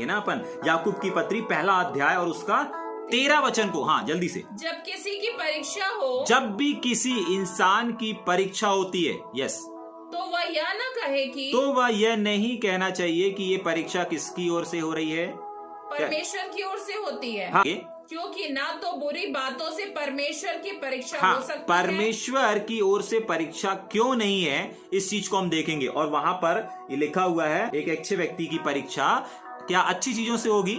ना अपन याकूब की पत्री पहला अध्याय और उसका 13 वचन को। हाँ, जल्दी से। जब किसी की परीक्षा हो, जब भी किसी इंसान की परीक्षा होती है, यस, तो वह यह न कहे कि, तो वह यह नहीं कहना चाहिए कि ये परीक्षा किसकी ओर से हो रही है, परमेश्वर की ओर से होती है। हाँ, क्योंकि ना तो बुरी बातों से परमेश्वर की परीक्षा हाँ, हो सकती है। परमेश्वर की ओर से परीक्षा क्यों नहीं है, इस चीज को हम देखेंगे। और वहां पर ये लिखा हुआ है, एक अच्छे व्यक्ति की परीक्षा क्या अच्छी चीजों से होगी?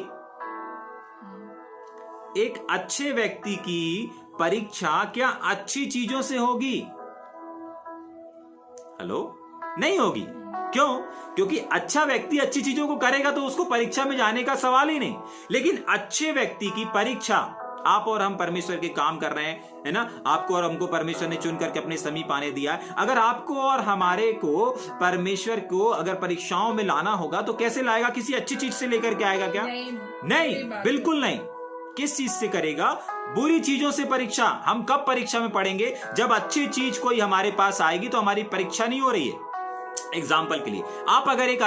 एक अच्छे व्यक्ति की परीक्षा क्या अच्छी चीजों से होगी? हेलो, नहीं होगी। क्यों? क्योंकि अच्छा व्यक्ति अच्छी चीजों को करेगा तो उसको परीक्षा में जाने का सवाल ही नहीं। लेकिन अच्छे व्यक्ति की परीक्षा, आप और हम परमेश्वर के काम कर रहे हैं, है ना, आपको और हमको परमेश्वर ने चुन करके अपने समीप आने दिया है। अगर आपको और हमारे को परमेश्वर को अगर परीक्षाओं में लाना होगा तो कैसे लाएगा? किसी अच्छी चीज से लेकर के आएगा क्या? नहीं, बिल्कुल नहीं। किस चीज से करेगा? बुरी चीजों से परीक्षा। हम कब परीक्षा में पड़ेंगे? जब अच्छी चीज कोई हमारे पास आएगी तो हमारी परीक्षा नहीं हो रही है। एग्जाम्पल के लिए, आप अगर एक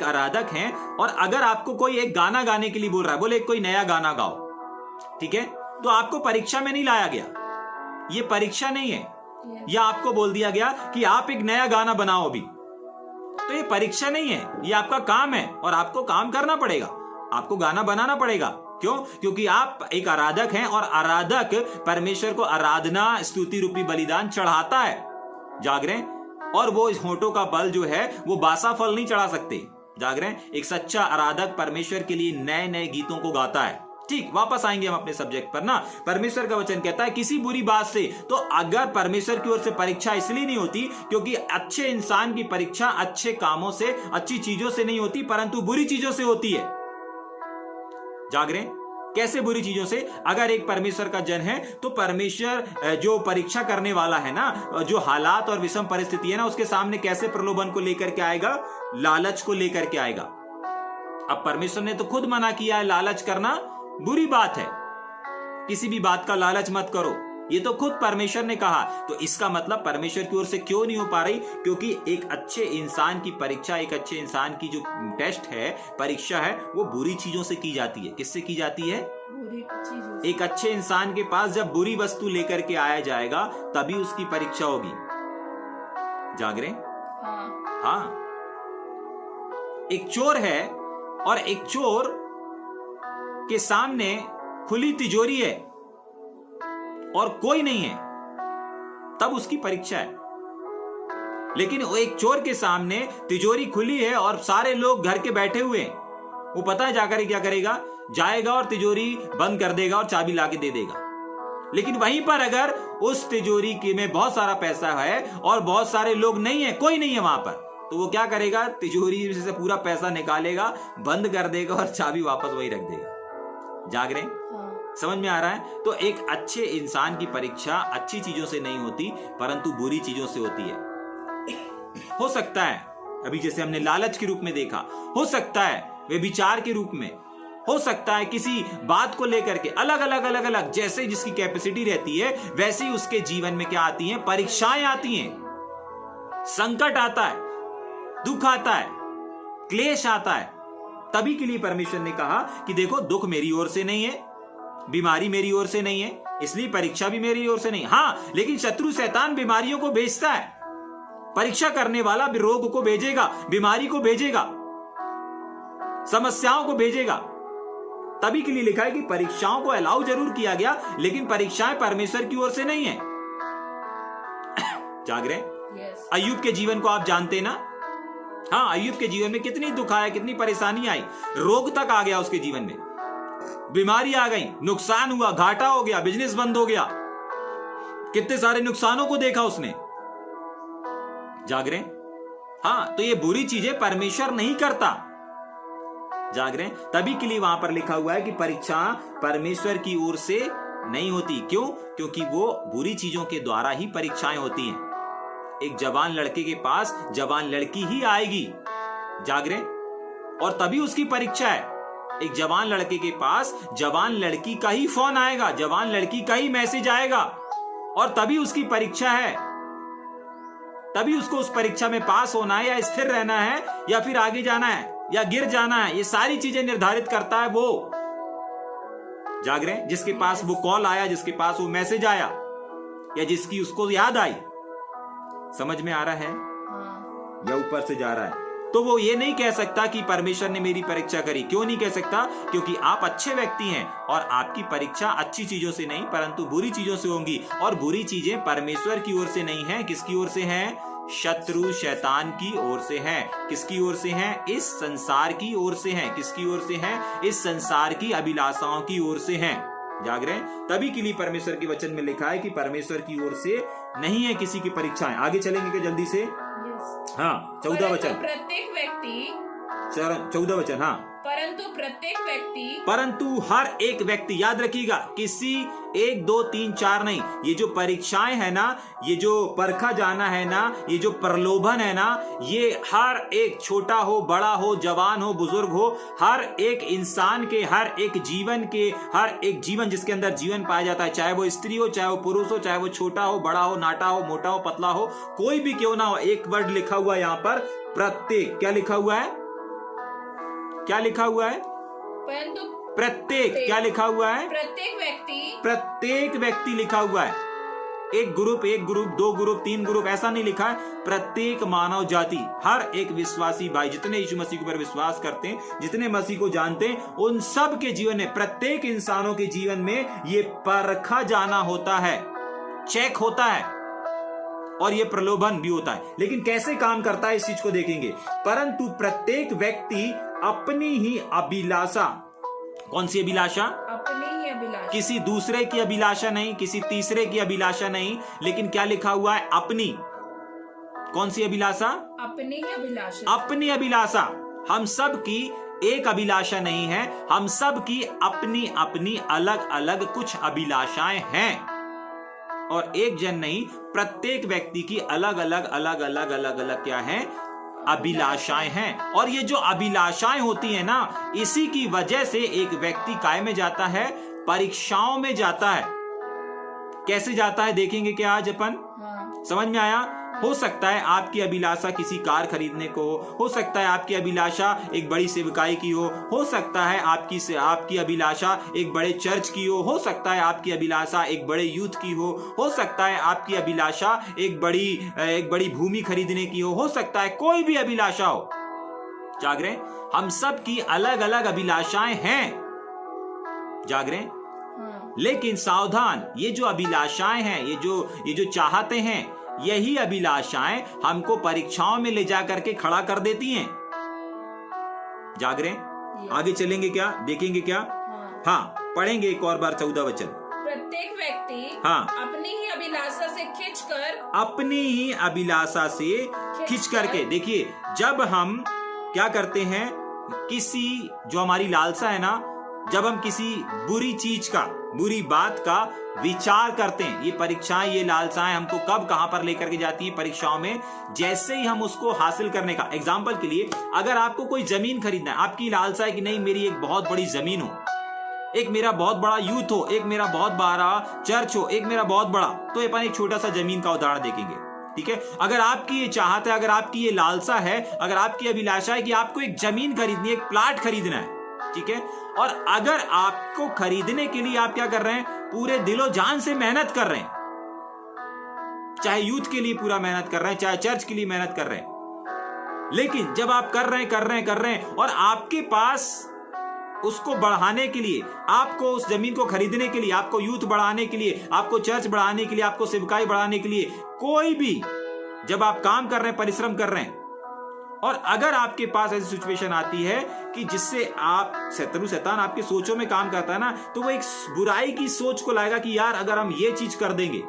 आराधक हैं और अगर आपको कोई एक गाना गाने के लिए बोल रहा है, बोले कोई नया गाना गाओ, ठीक है, तो आपको परीक्षा में नहीं लाया गया, ये परीक्षा नहीं है। या आपको बोल दिया गया कि आप एक नया गाना बनाओ अभी, तो ये परीक्षा नहीं है, ये आपका काम है और आपको काम करना पड़ेगा, आपको गाना बनाना पड़ेगा। क्यों? क्योंकि आप एक आराधक हैं और आराधक परमेश्वर को आराधना स्तुति रूपी बलिदान चढ़ाता है। जाग रहे हैं? और वो इस होठों का बल जो है वो बासा फल नहीं चढ़ा सकते। जाग रहे हैं? एक सच्चा आराधक परमेश्वर के लिए नए नए गीतों को गाता है। ठीक, वापस आएंगे हम अपने सब्जेक्ट पर ना। परमेश्वर का वचन कहता है किसी बुरी बात से, तो अगर परमेश्वर की ओर से परीक्षा इसलिए नहीं होती क्योंकि अच्छे इंसान की परीक्षा अच्छे कामों से, अच्छी चीजों से नहीं होती, परंतु बुरी चीजों से होती है। जाग रहे हैं? कैसे बुरी चीजों से? अगर एक परमेश्वर का जन है तो परमेश्वर जो परीक्षा करने वाला है ना, जो हालात और विषम परिस्थिति है ना, उसके सामने कैसे प्रलोभन को लेकर के आएगा? लालच को लेकर के आएगा। अब परमेश्वर ने तो खुद मना किया है, लालच करना बुरी बात है, किसी भी बात का लालच मत करो, ये तो खुद परमेश्वर ने कहा। तो इसका मतलब परमेश्वर की ओर से क्यों नहीं हो पा रही? क्योंकि एक अच्छे इंसान की परीक्षा, एक अच्छे इंसान की जो टेस्ट है, परीक्षा है, वो बुरी चीजों से की जाती है। किससे की जाती है? बुरी चीजों से। एक अच्छे इंसान के पास जब बुरी वस्तु लेकर के आया जाएगा तभी उसकी परीक्षा होगी। जाग रहे? हाँ। एक चोर है और एक चोर के सामने खुली तिजोरी है और कोई नहीं है, तब उसकी परीक्षा है। लेकिन वो एक चोर के सामने तिजोरी खुली है और सारे लोग घर के बैठे हुए हैं, वो पता है जाकर क्या करेगा? जाएगा और तिजोरी बंद कर देगा और चाबी लाके दे देगा। लेकिन वहीं पर अगर उस तिजोरी के में बहुत सारा पैसा है और बहुत सारे लोग नहीं है, कोई नहीं है वहां पर, तो वो क्या करेगा? तिजोरी से पूरा पैसा निकालेगा, बंद कर देगा और चाबी वापस वही रख देगा। जाग रहे हैं? समझ में आ रहा है? तो एक अच्छे इंसान की परीक्षा अच्छी चीजों से नहीं होती परंतु बुरी चीजों से होती है। हो सकता है अभी जैसे हमने लालच के रूप में देखा, हो सकता है व्यभिचार के रूप में, हो सकता है किसी बात को लेकर के, अलग अलग जैसे जिसकी कैपेसिटी रहती है वैसे ही उसके जीवन में क्या आती हैं? परीक्षाएं आती हैं, संकट आता है, दुख आता है, क्लेश आता है। तभी के लिए परमेश्वर ने कहा कि देखो, दुख मेरी ओर से नहीं है, बीमारी मेरी ओर से नहीं है, इसलिए परीक्षा भी मेरी ओर से नहीं। हाँ, लेकिन शत्रु शैतान बीमारियों को भेजता है, परीक्षा करने वाला रोग को भेजेगा, बीमारी को भेजेगा, समस्याओं को भेजेगा। तभी के लिए लिखा है कि परीक्षाओं को अलाउ जरूर किया गया, लेकिन परीक्षाएं परमेश्वर की ओर से नहीं है। जाग रहे? अय्यूब के जीवन को आप जानते ना? हाँ, अय्यूब के जीवन में कितनी दुख आया, कितनी परेशानी आई, रोग तक आ गया उसके जीवन में, बीमारी आ गई, नुकसान हुआ, घाटा हो गया, बिजनेस बंद हो गया, कितने सारे नुकसानों को देखा उसने। जाग रहे? हाँ, तो ये बुरी चीजें परमेश्वर नहीं करता। जाग रहे? तभी के लिए वहां पर लिखा हुआ है कि परीक्षा परमेश्वर की ओर से नहीं होती। क्यों? क्योंकि वो बुरी चीजों के द्वारा ही परीक्षाएं होती हैं। एक जवान लड़के के पास जवान लड़की ही आएगी, जाग रहे, और तभी उसकी परीक्षा है। एक जवान लड़के के पास जवान लड़की का ही फोन आएगा, जवान लड़की का ही मैसेज आएगा, और तभी उसकी परीक्षा है। तभी उसको उस परीक्षा में पास होना है या स्थिर रहना है या फिर आगे जाना है। या गिर जाना है, ये सारी चीजें निर्धारित करता है वो। जाग रहे हैं? जिसके पास वो कॉल आया, जिसके पास वो मैसेज आया, या जिसकी उसको याद आई। समझ में आ रहा है हाँ। या ऊपर से जा रहा है? तो वो ये नहीं कह सकता कि परमेश्वर ने मेरी परीक्षा करी। क्यों नहीं कह सकता? क्योंकि आप अच्छे व्यक्ति हैं और आपकी परीक्षा अच्छी चीजों से नहीं परंतु बुरी चीजों से होंगी। और बुरी चीजें परमेश्वर की ओर से नहीं है। किसकी ओर से हैं? शत्रु शैतान की ओर से हैं। किसकी ओर से हैं? इस संसार की ओर से हैं। किसकी ओर से हैं? इस संसार की अभिलाषाओं की ओर से हैं। जाग रहे हैं? तभी के लिए परमेश्वर के वचन में लिखा है कि परमेश्वर की ओर से नहीं है किसी की परीक्षाएं। आगे चलेंगे क्या जल्दी से? हाँ, 14 वचन। प्रत्येक व्यक्ति 14 वचन। हाँ, परंतु हर एक व्यक्ति, याद रखिएगा, किसी 1 2 3 4 नहीं। ये जो परीक्षाएं है ना, ये जो परखा जाना है ना, ये जो प्रलोभन है ना, ये हर एक, छोटा हो बड़ा हो जवान हो बुजुर्ग हो, हर एक इंसान के, हर एक जीवन के, हर एक जीवन जिसके अंदर जीवन पाया जाता है, चाहे वो स्त्री हो, चाहे वो पुरुष हो, चाहे वो छोटा हो बड़ा हो, नाटा हो मोटा हो पतला हो, कोई भी क्यों ना हो। एक वर्ड लिखा हुआ है यहाँ पर, प्रत्येक। क्या लिखा हुआ है? क्या लिखा हुआ है? परंतु प्रत्येक। क्या लिखा हुआ है? प्रत्येक व्यक्ति लिखा हुआ है। एक ग्रुप 2 ग्रुप 3 ग्रुप ऐसा नहीं लिखा है। प्रत्येक मानव जाति, हर एक विश्वासी भाई, जितने यीशु मसीह के ऊपर विश्वास करते हैं, जितने मसीह को जानते हैं, उन सब के जीवन में, प्रत्येक इंसानों के जीवन में ये परखा जाना होता है, चेक होता है और ये प्रलोभन भी होता है। लेकिन कैसे काम करता है इस चीज को देखेंगे। परंतु प्रत्येक व्यक्ति अपनी ही अभिलाषा, कौन सी अभिलाषा? अपनी ही अभिलाषा। किसी दूसरे की अभिलाषा नहीं, किसी तीसरे की अभिलाषा नहीं, लेकिन क्या लिखा हुआ है? अपनी। कौन सी अभिलाषा? अपनी ही अभिलाषा। अपनी अभिलाषा। हम सब की एक अभिलाषा नहीं है, हम सब की अपनी अपनी अलग अलग कुछ अभिलाषाएं हैं। और एक जन नहीं, प्रत्येक व्यक्ति की अलग अलग क्या है? अभिलाषाएं हैं। और ये जो अभिलाषाएं होती है ना, इसी की वजह से एक व्यक्ति काय में जाता है? परीक्षाओं में जाता है। कैसे जाता है देखेंगे क्या आज अपन? हाँ। समझ में आया? हो सकता है आपकी अभिलाषा किसी कार खरीदने को हो सकता है आपकी अभिलाषा एक बड़ी सेवकाई की हो सकता है आपकी अभिलाषा एक बड़े चर्च की हो सकता है आपकी अभिलाषा एक बड़े यूथ की हो सकता है आपकी अभिलाषा एक बड़ी भूमि खरीदने की हो सकता है कोई भी अभिलाषा हो। जाग रहे? हम सब की अलग अलग अभिलाषाएं हैं। जाग रहे? लेकिन सावधान, ये जो अभिलाषाएं हैं, ये जो चाहते हैं, यही अभिलाषाएं हमको परीक्षाओं में ले जाकर के खड़ा कर देती हैं। जाग रहे? आगे चलेंगे क्या? देखेंगे क्या? हाँ, पढ़ेंगे एक और बार 14 वचन। प्रत्येक व्यक्ति अपनी ही अभिलाषा से खिंच करके देखिए, जब हम क्या करते हैं, किसी जो हमारी लालसा है ना, जब हम किसी बुरी चीज का, बुरी बात का विचार करते हैं, ये परीक्षाएं, ये लालसाएं हमको कब कहां पर लेकर के जाती है? परीक्षाओं में। जैसे ही हम उसको हासिल करने का, एग्जाम्पल के लिए, अगर आपको कोई जमीन खरीदना है, आपकी लालसा है कि नहीं मेरी एक बहुत बड़ी जमीन हो, एक मेरा बहुत बड़ा यूथ हो, एक मेरा बहुत बड़ा चर्च हो, एक मेरा बहुत बड़ा, तो अपन एक छोटा सा जमीन का उदाहरण देखेंगे। ठीक है? अगर आपकी ये चाहत है, अगर आपकी ये लालसा है, अगर आपकी अभिलाषा है कि आपको एक जमीन खरीदनी है, एक प्लाट खरीदना है, ठीक है, और अगर आपको खरीदने के लिए आप क्या कर रहे हैं? पूरे दिलो जान से मेहनत कर रहे हैं, चाहे यूथ के लिए पूरा मेहनत कर रहे हैं, चाहे चर्च के लिए मेहनत कर रहे हैं, लेकिन जब आप कर रहे हैं और आपके पास उसको बढ़ाने के लिए, आपको उस जमीन को खरीदने के लिए, आपको यूथ बढ़ाने के लिए, आपको चर्च बढ़ाने के लिए, आपको सेवकाई बढ़ाने के लिए, कोई भी जब आप काम कर रहे हैं, परिश्रम कर रहे हैं, और अगर आपके पास ऐसी सिचुएशन आती है कि जिससे आप शैतान आपके सोचों में काम करता है ना, तो वो एक बुराई की सोच को लाएगा कि यार अगर हम ये चीज कर देंगे,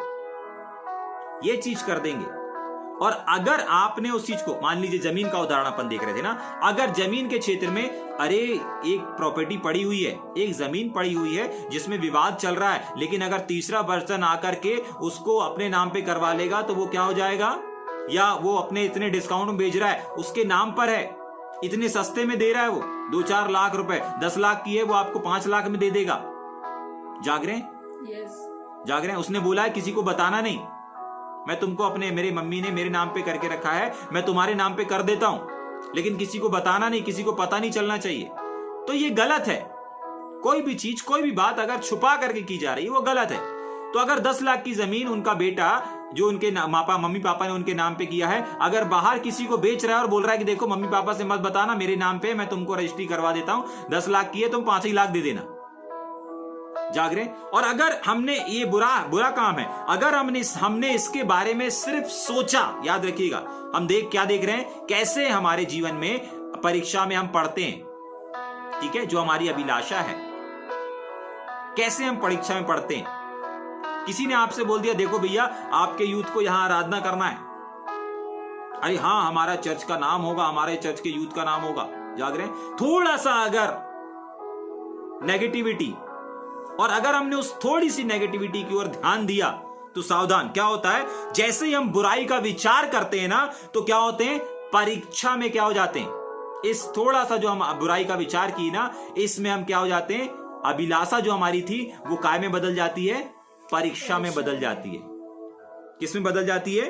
और अगर आपने उस चीज को, मान लीजिए जमीन का उदाहरण अपन देख रहे थे ना, अगर जमीन के क्षेत्र में अरे एक प्रॉपर्टी पड़ी हुई है, एक जमीन पड़ी हुई है जिसमें विवाद चल रहा है, लेकिन अगर तीसरा पर्सन आकर के उसको अपने नाम पे करवा लेगा तो वो क्या हो जाएगा? या वो अपने इतने डिस्काउंट में बेच रहा है, उसके नाम पर है, इतने सस्ते में दे रहा है, वो 2-4 लाख रुपए, 10 लाख की है, वो आपको 5 लाख में दे देगा। जाग रहे हैं? जाग रहे हैं? उसने बोला है किसी को बताना नहीं, मैं तुमको मेरे मम्मी ने मेरे नाम पे करके रखा है, मैं तुम्हारे नाम पे कर देता हूं, लेकिन किसी को बताना नहीं, किसी को पता नहीं चलना चाहिए, तो ये गलत है। कोई भी चीज, कोई भी बात अगर छुपा करके की जा रही है वो गलत है। तो अगर 10 लाख की जमीन उनका बेटा जो उनके मम्मी पापा ने उनके नाम पे किया है, अगर बाहर किसी को बेच रहा है और बोल रहा है कि देखो मम्मी पापा से मत बताना, मेरे नाम पे मैं तुमको रजिस्ट्री करवा देता हूं, 10 लाख की है, तुम 5 ही लाख दे देना। जाग रहे? और अगर हमने ये बुरा काम है, अगर हमने इसके बारे में सिर्फ सोचा, याद रखिएगा, हम क्या देख रहे हैं, कैसे हमारे जीवन में परीक्षा में हम पढ़ते हैं, ठीक है, जो हमारी अभिलाषा है, कैसे हम परीक्षा में पढ़ते हैं। किसी ने आपसे बोल दिया देखो भैया आपके यूथ को यहां आराधना करना है, अरे हाँ हमारा चर्च का नाम होगा, हमारे चर्च के यूथ का नाम होगा। जाग रहे हैं? थोड़ा सा अगर नेगेटिविटी, और अगर हमने उस थोड़ी सी नेगेटिविटी की ओर ध्यान दिया तो सावधान, क्या होता है, जैसे ही हम बुराई का विचार करते हैं ना, तो क्या होते हैं, परीक्षा में क्या हो जाते हैं, इस थोड़ा सा जो हम बुराई का विचार की ना, इसमें हम क्या हो जाते हैं, अभिलाषा जो हमारी थी वो काय में बदल जाती है, परीक्षा में बदल जाती है। किसमें बदल जाती है?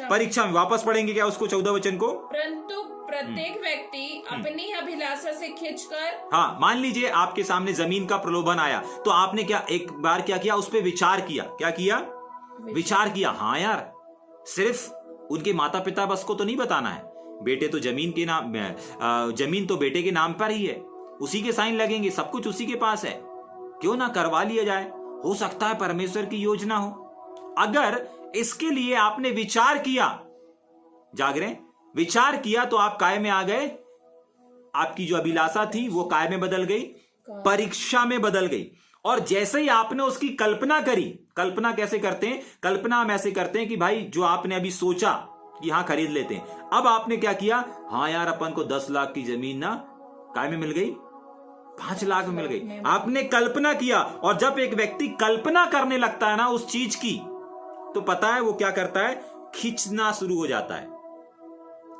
परीक्षा में। वापस पढ़ेंगे क्या उसको, 14 वचन को। परंतु प्रत्येक व्यक्ति अपनी अभिलाषा से खींचकर, हाँ, मान लीजिए आपके सामने जमीन का प्रलोभन आया, तो आपने क्या एक बार क्या किया, उस पर विचार किया। क्या किया? विचार किया। हाँ यार, सिर्फ उनके माता पिता बस को तो नहीं बताना है, बेटे तो जमीन के नाम, जमीन तो बेटे के नाम पर ही है, उसी के साइन लगेंगे, सब कुछ उसी के पास है, क्यों ना करवा लिया जाए, हो सकता है परमेश्वर की योजना हो। अगर इसके लिए आपने विचार किया, जाग रहे, विचार किया, तो आप काय में आ गए, आपकी जो अभिलाषा थी वो काय में बदल गई, परीक्षा में बदल गई। और जैसे ही आपने उसकी कल्पना करी, कल्पना कैसे करते हैं, कल्पना हम ऐसे करते हैं कि भाई जो आपने अभी सोचा कि हाँ खरीद लेते हैं, अब आपने क्या किया, हाँ यार अपन को 10 लाख की जमीन ना काय में मिल गई, 5 लाख में मिल गई। आपने कल्पना किया, और जब एक व्यक्ति कल्पना करने लगता है ना उस चीज की, तो पता है वो क्या करता है, खींचना शुरू हो जाता है।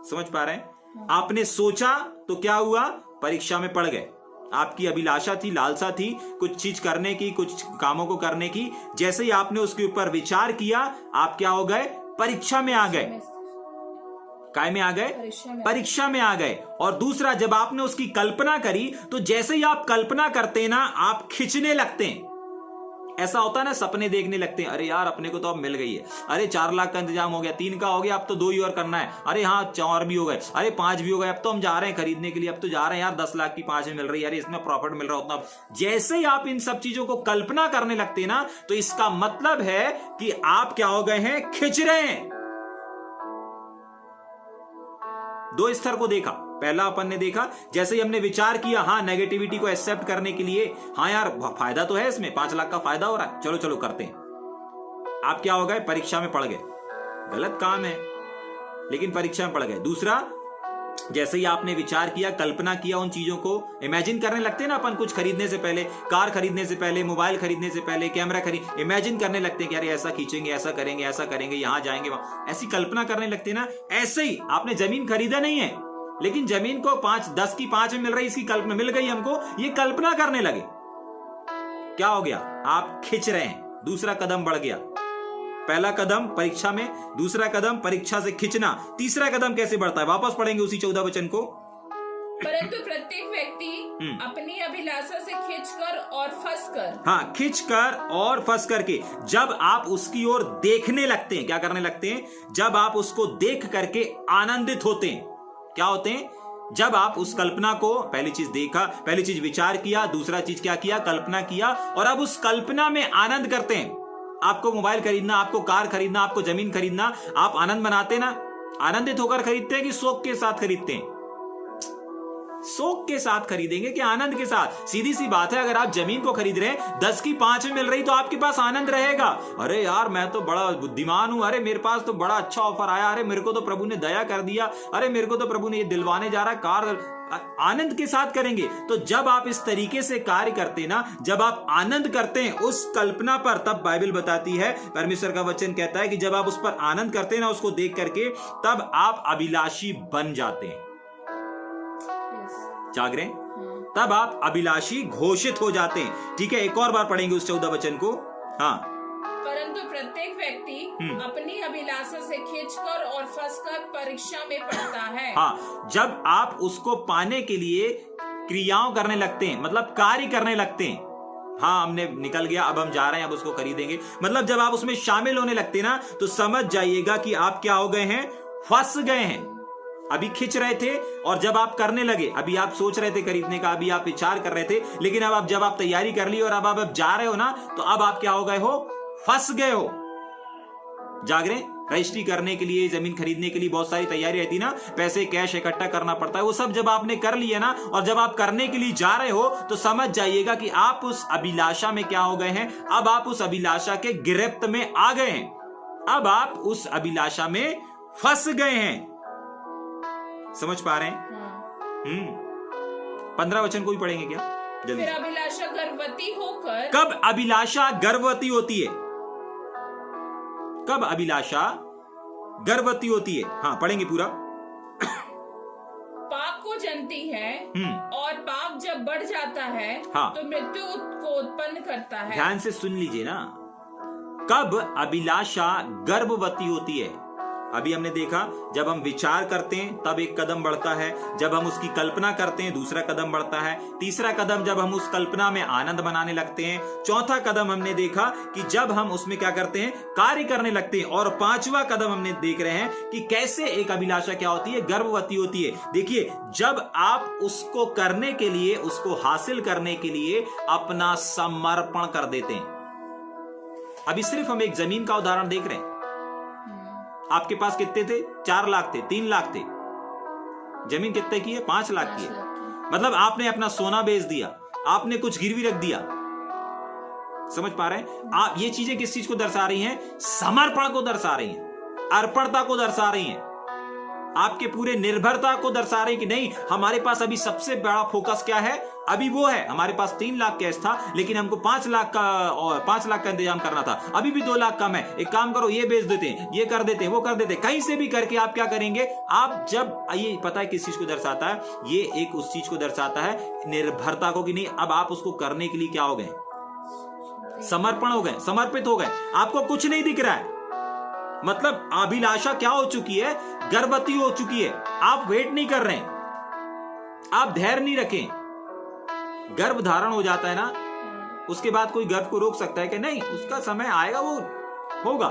समझ पा रहे हैं? आपने सोचा तो क्या हुआ, परीक्षा में पड़ गए। आपकी अभिलाषा थी, लालसा थी कुछ चीज करने की, कुछ कामों को करने की, जैसे ही आपने उसके ऊपर विचार किया, आप क्या हो गए, परीक्षा में आ गए। काय में आ गए, परीक्षा में आ गए। और दूसरा, जब आपने उसकी कल्पना करी, तो जैसे ही आप कल्पना करते हैं ना, आप खींचने लगते हैं। ऐसा होता है ना, सपने देखने लगते हैं, अरे यार अपने को तो अब मिल गई है, अरे 4 लाख का इंतजाम हो गया, 3 का हो गया, अब तो 2 ही और करना है, अरे हाँ 4 भी हो गए, अरे 5 भी हो गए, अब तो हम जा रहे हैं खरीदने के लिए, अब तो जा रहे हैं यार, 10 लाख की 5 में मिल रही है, अरे इसमें प्रॉफिट मिल रहा उतना। जैसे ही आप इन सब चीजों को कल्पना करने लगते हैं ना, तो इसका मतलब है कि आप क्या हो गए हैं, खिंच रहे हैं। 2 स्तर को देखा। पहला अपन ने देखा, जैसे ही हमने विचार किया, हाँ नेगेटिविटी को एक्सेप्ट करने के लिए, हाँ यार फायदा तो है इसमें, 5 लाख का फायदा हो रहा है, चलो चलो करते हैं। आप क्या हो गए, परीक्षा में पड़ गए। गलत काम है, लेकिन परीक्षा में पड़ गए। दूसरा, जैसे ही आपने विचार किया, कल्पना किया, उन चीजों को इमेजिन करने लगते हैं ना अपन, कुछ खरीदने से पहले, कार खरीदने से पहले, मोबाइल खरीदने से पहले, कैमरा खरीद, इमेजिन करने लगते हैं कि अरे ऐसा खींचेंगे, ऐसा करेंगे, यहां जाएंगे, वहां, ऐसी कल्पना करने लगते हैं ना। ऐसे ही आपने जमीन खरीदा नहीं है, लेकिन जमीन को 10 की 5 में मिल रही, इसकी कल्पना मिल गई हमको, ये कल्पना करने लगे। क्या हो गया, आप खिंच रहे हैं। दूसरा कदम बढ़ गया। पहला कदम परीक्षा में, दूसरा कदम परीक्षा से खिंचना, तीसरा कदम कैसे बढ़ता है, वापस पढ़ेंगे उसी 14 वचन को। परंतु प्रत्येक व्यक्ति अपनी अभिलाषा से खींचकर और फंसकर, हाँ, खींचकर और फंस करके, जब आप उसकी ओर देखने लगते हैं, क्या करने लगते हैं, जब आप उसको देख करके आनंदित होते हैं। क्या होते हैं, जब आप उस कल्पना को, पहली चीज देखा, पहली चीज विचार किया, दूसरा चीज क्या किया, कल्पना किया, और अब उस कल्पना में आनंद करते हैं। आपको मोबाइल खरीदना, आपको कार खरीदना, आपको जमीन खरीदना, आप आनंद मनाते ना, आनंदित होकर खरीदते हैं कि शौक के साथ खरीदते हैं? शौक के साथ खरीदेंगे कि आनंद के साथ? सीधी सी बात है, अगर आप जमीन को खरीद रहे हैं, 10 की 5 में मिल रही, तो आपके पास आनंद रहेगा। अरे यार मैं तो बड़ा बुद्धिमान हूं, अरे मेरे पास तो बड़ा अच्छा ऑफर आया, अरे मेरे को तो प्रभु ने दया कर दिया, अरे मेरे को तो प्रभु ने ये दिलवाने जा रहा है कार, आनंद के साथ करेंगे। तो जब आप इस तरीके से कार्य करते ना, जब आप आनंद करते हैं उस कल्पना पर, तब बाइबल बताती है, परमेश्वर का वचन कहता है कि जब आप उस पर आनंद करते हैं ना, उसको देख करके, तब आप अभिलाषी बन जाते हैं। जाग रहे हैं? तब आप अभिलाषी घोषित हो जाते हैं। ठीक है, एक और बार पढ़ेंगे उस 14 वचन को। हाँ, परंतु प्रत्येक व्यक्ति अपनी अभिलाषा से से खींचकर और फंसकर परीक्षा में पड़ता है। हाँ, जब आप उसको पाने के लिए क्रियाओं करने लगते हैं, मतलब कार्य करने लगते हैं। हाँ, हमने निकल गया, अब हम जा रहे हैं, अब उसको खरीदेंगे, मतलब जब आप उसमें शामिल होने लगते हैं ना, तो समझ जाइएगा कि आप क्या हो गए हैं, फंस गए हैं। अभी खिंच रहे थे और जब आप करने लगे, अभी आप सोच रहे थे खरीदने का, अभी आप विचार कर रहे थे, लेकिन अब आप जब आप तैयारी कर ली और अब आप जा रहे हो ना, तो अब आप क्या हो गए हो, फंस गए हो। जाग रहे? रजिस्ट्री करने के लिए, जमीन खरीदने के लिए बहुत सारी तैयारी रहती ना, पैसे कैश इकट्ठा करना पड़ता है, वो सब जब आपने कर लिया ना और जब आप करने के लिए जा रहे हो, तो समझ जाइएगा कि आप उस अभिलाषा में क्या हो गए हैं, अब आप उस अभिलाषा के गिरफ्त में आ गए हैं, अब आप उस अभिलाषा में फंस गए हैं। समझ पा रहे हैं? 15 वचन को भी पढ़ेंगे क्या जल्दी? फिर अभिलाषा गर्भवती होकर, कब अभिलाषा गर्भवती होती है? कब अभिलाषा गर्भवती होती है? हाँ, पढ़ेंगे पूरा। पाप को जनती है और पाप जब बढ़ जाता है हाँ, तो मृत्यु को उत्पन्न करता है। ध्यान से सुन लीजिए ना, कब अभिलाषा गर्भवती होती है? अभी हमने देखा, जब हम विचार करते हैं तब एक कदम बढ़ता है, जब हम उसकी कल्पना करते हैं दूसरा कदम बढ़ता है, तीसरा कदम जब हम उस कल्पना में आनंद बनाने लगते हैं, चौथा कदम हमने देखा कि जब हम उसमें क्या करते हैं, कार्य करने लगते हैं, और पांचवा कदम हमने देख रहे हैं कि कैसे एक अभिलाषा क्या होती है, गर्भवती होती है। देखिए, जब आप उसको करने के लिए, उसको हासिल करने के लिए अपना समर्पण कर देते हैं। अभी सिर्फ हम एक जमीन का उदाहरण देख रहे हैं। आपके पास कितने थे? 4 लाख थे, 3 लाख थे। जमीन कितने की है? 5 लाख की है। मतलब आपने अपना सोना बेच दिया, आपने कुछ गिरवी रख दिया। समझ पा रहे हैं आप? ये चीजें किस चीज को दर्शा रही हैं? समर्पण को दर्शा रही हैं, अर्पणता को दर्शा रही हैं, आपके पूरे निर्भरता को दर्शा रही कि नहीं, हमारे पास अभी सबसे बड़ा फोकस क्या है, अभी वो है। हमारे पास 3 लाख कैश था, लेकिन हमको 5 लाख का इंतजाम करना था, अभी भी 2 लाख कम है। एक काम करो, ये बेच देते हैं, ये कर देते हैं, वो कर देते हैं, कहीं से भी करके आप क्या करेंगे, आप जब, ये पता है किस चीज को दर्शाता है, ये एक उस चीज को दर्शाता है, निर्भरता को, कि नहीं अब आप उसको करने के लिए क्या हो गए, समर्पण हो गए, समर्पित हो गए। आपको कुछ नहीं दिख रहा है, मतलब अभिलाषा क्या हो चुकी है, गर्भवती हो चुकी है। आप वेट नहीं कर रहे हैं, आप धैर्य नहीं रखें। गर्भ धारण हो जाता है ना, उसके बाद कोई गर्भ को रोक सकता है कि नहीं, उसका समय आएगा, वो होगा।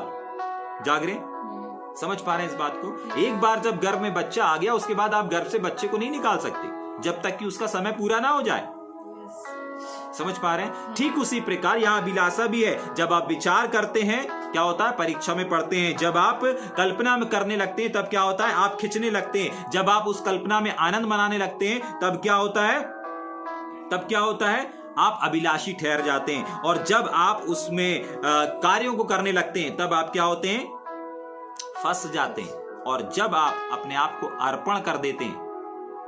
जाग रहे? समझ पा रहे हैं इस बात को? एक बार जब गर्भ में बच्चा आ गया, उसके बाद आप गर्भ से बच्चे को नहीं निकाल सकते जब तक कि उसका समय पूरा ना हो जाए। समझ पा रहे हैं? ठीक उसी प्रकार यहां अभिलाषा भी है। जब आप विचार करते हैं क्या होता है, परीक्षा में पढ़ते हैं। जब आप कल्पना में करने लगते हैं तब क्या होता है, आप खिंचने लगते हैं। जब आप उस कल्पना में आनंद मनाने लगते हैं तब क्या होता है, आप अभिलाषी ठहर जाते हैं। और जब आप उसमें कार्यों को करने लगते हैं तब आप क्या होते हैं, फंस जाते हैं। और जब आप अपने आप को अर्पण कर देते हैं,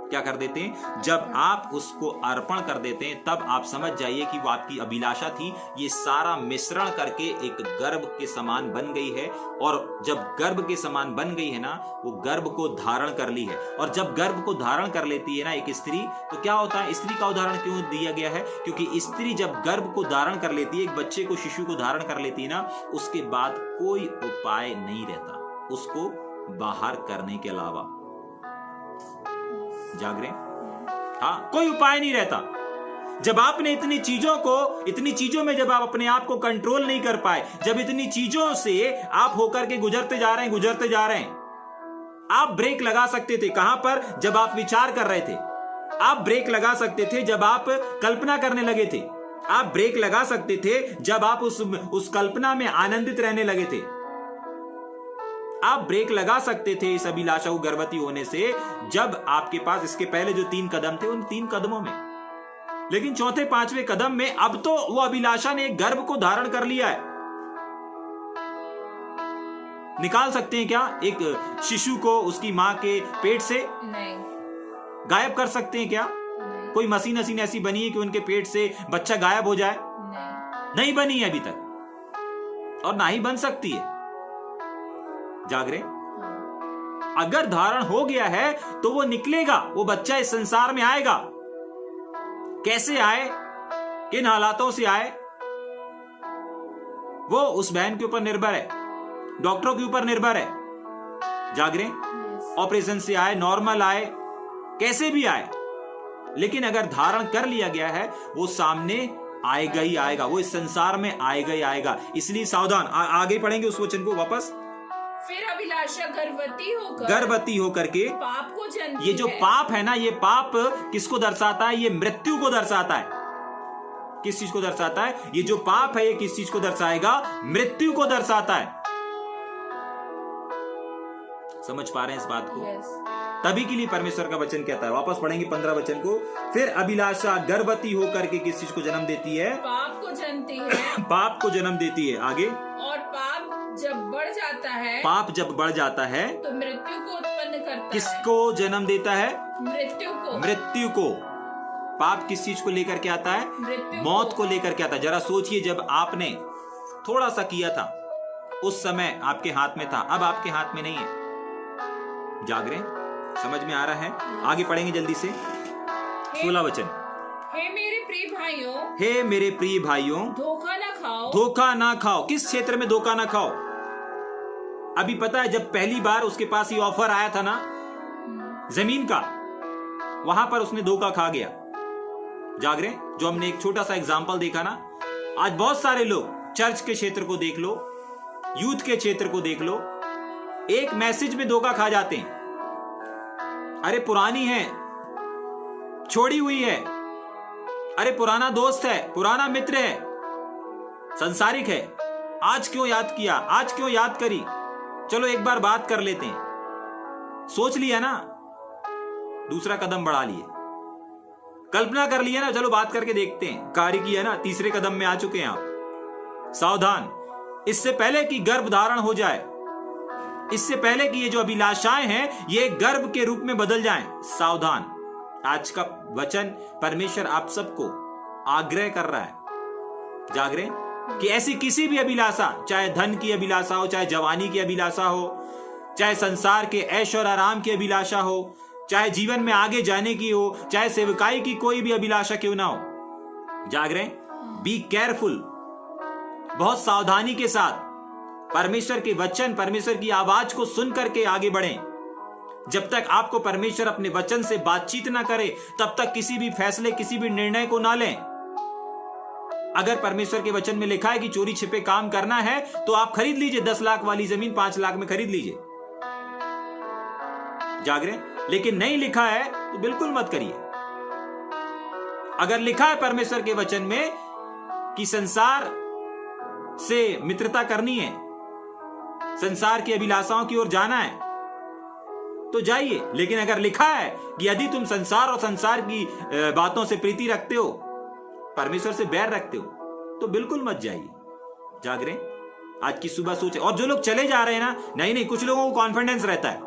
क्या कर देते हैं, जब आप उसको अर्पण कर देते हैं, तब आप समझ जाइए कि वो आपकी अभिलाषा थी, ये सारा मिश्रण करके एक गर्भ के समान बन गई है। और जब गर्भ के समान बन गई है ना, वो गर्भ को धारण कर ली है। और जब गर्भ को धारण कर लेती है ना एक स्त्री, तो क्या होता है, स्त्री का उदाहरण क्यों दिया गया है, क्योंकि स्त्री जब गर्भ को धारण कर लेती है, एक बच्चे को, शिशु को धारण कर लेती है ना, उसके बाद कोई उपाय नहीं रहता उसको बाहर करने के अलावा। जाग रहे? हाँ, कोई उपाय नहीं रहता। जब आपने इतनी चीजों में जब आप अपने आप को कंट्रोल नहीं कर पाए, जब इतनी चीजों से आप होकर के गुजरते जा रहे हैं, आप ब्रेक लगा सकते थे कहां पर, जब आप विचार कर रहे थे। आप ब्रेक लगा सकते थे जब आप कल्पना करने लगे थे। आप ब्रेक लगा सकते थे जब आप उस कल्पना में आनंदित रहने लगे थे। आप ब्रेक लगा सकते थे इस अभिलाषा को गर्भवती होने से, जब आपके पास इसके पहले जो 3 कदम थे, उन 3 कदमों में। लेकिन चौथे 5वें कदम में अब तो वो अभिलाषा ने एक गर्भ को धारण कर लिया है। निकाल सकते हैं क्या एक शिशु को उसकी मां के पेट से? नहीं। गायब कर सकते हैं क्या? नहीं। कोई मशीन ऐसी बनी है कि उनके पेट से बच्चा गायब हो जाए? नहीं बनी है अभी तक, और ना ही बन सकती है। जाग रहे? अगर धारण हो गया है तो वो निकलेगा, वो बच्चा इस संसार में आएगा। कैसे आए, किन हालातों से आए, वो उस बहन के ऊपर निर्भर है, डॉक्टरों के ऊपर निर्भर है। जाग रहे? ऑपरेशन से आए, नॉर्मल आए, कैसे भी आए, लेकिन अगर धारण कर लिया गया है वो सामने आएगा ही आएगा, वो इस संसार में आएगा ही आएगा। इसलिए सावधान। आगे पढ़ेंगे उस वचन को वापस। फिर अभिलाषा गर्भवती होकर के पाप को जनती ये जो है। पाप है ना, ये पाप किसको दर्शाता है? ये मृत्यु को दर्शाता है। किस चीज को दर्शाता है? ये जो पाप है ये किस चीज को दर्शाएगा? मृत्यु को दर्शाता है। समझ पा रहे हैं इस बात को? तभी के लिए परमेश्वर का वचन कहता है, वापस पढ़ेंगे 15 वचन को। फिर अभिलाषा गर्भवती होकर के किस चीज को जन्म देती है? पाप को जनती है। पाप को जन्म देती है। आगे, और पाप जब बढ़ जाता है, पाप जब बढ़ जाता है तो मृत्यु को उत्पन्न करता है। किसको जन्म देता है? मृत्यु को। मृत्यु को। पाप किस चीज को लेकर के आता है? मृत्यु मौत को लेकर के आता है। जरा सोचिए, जब आपने थोड़ा सा किया था उस समय आपके हाथ में था, अब आपके हाथ में नहीं है। जाग रहे? समझ में आ रहा है? आगे पढ़ेंगे जल्दी से 16 वचन। हे मेरे प्रिय भाइयों, हे मेरे प्रिय भाइयों, धोखा ना खाओ। धोखा ना खाओ। किस क्षेत्र में धोखा ना खाओ? अभी पता है, जब पहली बार उसके पास ये ऑफर आया था ना जमीन का, वहां पर उसने धोखा खा गया। जाग रहे? जो हमने एक छोटा सा एग्जाम्पल देखा ना, आज बहुत सारे लोग चर्च के क्षेत्र को देख लो, यूथ के क्षेत्र को देख लो, एक मैसेज में धोखा खा जाते हैं। अरे पुरानी है, छोड़ी हुई है, अरे पुराना दोस्त है, पुराना मित्र है, संसारिक है, आज क्यों याद किया, आज क्यों याद करी, चलो एक बार बात कर लेते हैं। सोच लिया ना, दूसरा कदम बढ़ा लिए, कल्पना कर लिया ना, चलो बात करके देखते हैं, कार्य किया ना, तीसरे कदम में आ चुके हैं आप। सावधान, इससे पहले कि गर्भ धारण हो जाए, इससे पहले कि ये जो अभिलाषाएं हैं ये गर्भ के रूप में बदल जाएं, सावधान। आज का वचन परमेश्वर आप सबको आग्रह कर रहा है, जाग रहे, कि ऐसी किसी भी अभिलाषा, चाहे धन की अभिलाषा हो, चाहे जवानी की अभिलाषा हो, चाहे संसार के ऐश और आराम की अभिलाषा हो, चाहे जीवन में आगे जाने की हो, चाहे सेवकाई की कोई भी अभिलाषा क्यों ना हो, जाग रहे, बी केयरफुल, बहुत सावधानी के साथ परमेश्वर के वचन, परमेश्वर की आवाज को सुन करके आगे बढ़ें। जब तक आपको परमेश्वर अपने वचन से बातचीत ना करे तब तक किसी भी फैसले, किसी भी निर्णय को ना लें। अगर परमेश्वर के वचन में लिखा है कि चोरी छिपे काम करना है तो आप खरीद लीजिए, 10 लाख वाली जमीन 5 लाख में खरीद लीजिए, जाग रहे। लेकिन नहीं लिखा है तो बिल्कुल मत करिए। अगर लिखा है परमेश्वर के वचन में कि संसार से मित्रता करनी है, संसार की अभिलाषाओं की ओर जाना है, तो जाइए। लेकिन अगर लिखा है कि यदि तुम संसार और संसार की बातों से प्रीति रखते हो, परमेश्वर से बैर रखते हो, तो बिल्कुल मत जाइए। जाग रहे, आज की सुबह सोचे। और जो लोग चले जा रहे हैं ना, नहीं, कुछ लोगों को कॉन्फिडेंस रहता है,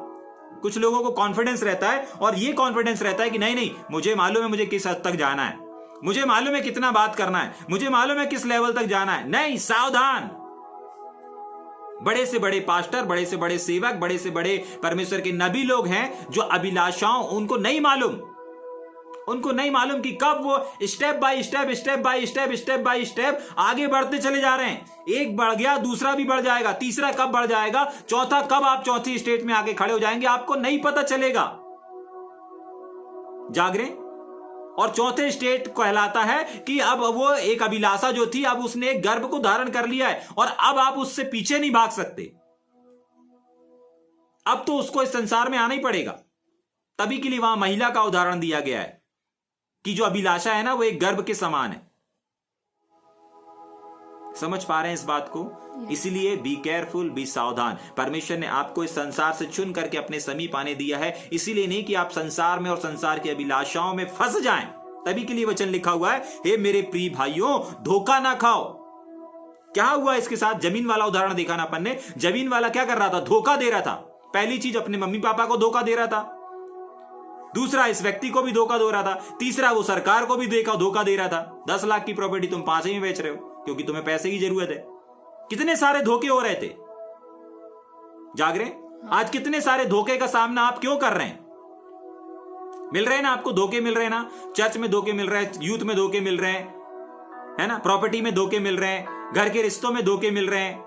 कुछ लोगों को कॉन्फिडेंस रहता है, और ये कॉन्फिडेंस रहता है कि नहीं, मुझे मालूम है मुझे किस हद तक जाना है, मुझे मालूम है कितना बात करना है, मुझे मालूम है किस लेवल तक जाना है। नहीं, सावधान। बड़े से बड़े पास्टर, बड़े से बड़े सेवक, बड़े से बड़े परमेश्वर के नबी लोग हैं जो अभिलाषाओं, उनको नहीं मालूम कि कब वो स्टेप बाय स्टेप आगे बढ़ते चले जा रहे हैं। एक बढ़ गया, दूसरा भी बढ़ जाएगा, तीसरा कब बढ़ जाएगा, चौथा कब आप चौथी स्टेज में आके खड़े हो जाएंगे, आपको नहीं पता चलेगा। जाग रहे। और चौथे स्टेट कहलाता है कि अब वो एक अभिलाषा जो थी, अब उसने एक गर्भ को धारण कर लिया है और अब आप उससे पीछे नहीं भाग सकते। अब तो उसको इस संसार में आना ही पड़ेगा। तभी के लिए वहां महिला का उदाहरण दिया गया है कि जो अभिलाषा है ना, वो एक गर्भ के समान है। समझ पा रहे हैं इस बात को? इसलिए बी केयरफुल, बी सावधान। परमेश्वर ने आपको इस संसार से चुन करके अपने समीप आने दिया है, इसीलिए नहीं कि आप संसार में और संसार की अभिलाषाओं में फंस जाएं। तभी के लिए वचन लिखा हुआ है, हे मेरे प्रिय भाइयों, धोखा ना खाओ। क्या हुआ इसके साथ? जमीन वाला उदाहरण देखा ना अपन ने। जमीन वाला क्या कर रहा था? धोखा दे रहा था। पहली चीज, अपने मम्मी पापा को धोखा दे रहा था। दूसरा, इस व्यक्ति को भी धोखा दे रहा था। तीसरा, वो सरकार को भी धोखा दे रहा था। 10 लाख की प्रॉपर्टी तुम 5 ही में बेच रहे हो क्योंकि तुम्हें पैसे की जरूरत है। कितने सारे धोखे हो रहे थे। जाग रहे। आज कितने सारे धोखे का सामना आप क्यों कर रहे हैं? मिल रहे हैं ना आपको, धोखे मिल रहे हैं ना। चर्च में धोखे मिल रहे हैं, यूथ में धोखे मिल रहे हैं, है ना, प्रॉपर्टी में धोखे मिल रहे हैं, घर के रिश्तों में धोखे मिल रहे हैं।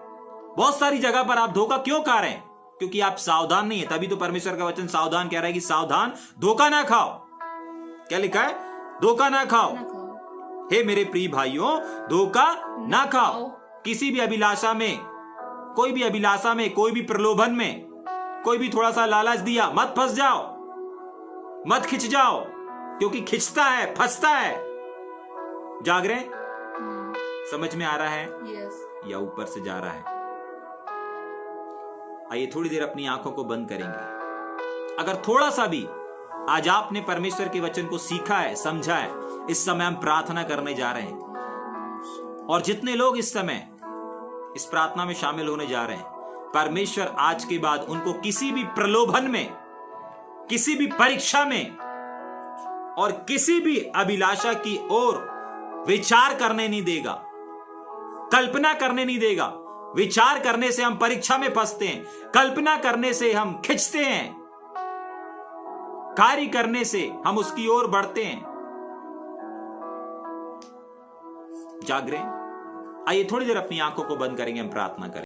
बहुत सारी जगह पर आप धोखा क्यों खा रहे हैं? क्योंकि आप सावधान नहीं है। तभी तो परमेश्वर का वचन सावधान कह रहा है कि सावधान, धोखा ना खाओ। क्या लिखा है? धोखा ना खाओ। हे मेरे प्रिय भाइयों, धोखा ना खाओ। किसी भी अभिलाषा में, कोई भी अभिलाषा में, कोई भी प्रलोभन में, कोई भी थोड़ा सा लालच दिया, मत फंस जाओ, मत खिंच जाओ, क्योंकि खिंचता है, फंसता है। जाग रहे? समझ में आ रहा है या ऊपर से जा रहा है? आइए थोड़ी देर अपनी आंखों को बंद करेंगे। अगर थोड़ा सा भी आज आपने परमेश्वर के वचन को सीखा है, समझा है, इस समय हम प्रार्थना करने जा रहे हैं। और जितने लोग इस समय इस प्रार्थना में शामिल होने जा रहे हैं, परमेश्वर आज के बाद उनको किसी भी प्रलोभन में, किसी भी परीक्षा में और किसी भी अभिलाषा की ओर विचार करने नहीं देगा, कल्पना करने नहीं देगा। विचार करने से हम परीक्षा में फंसते हैं, कल्पना करने से हम खिंचते हैं, कार्य करने से हम उसकी ओर बढ़ते हैं। जाग रहे हैं? आइए थोड़ी देर अपनी आंखों को बंद करेंगे, हम प्रार्थना करें।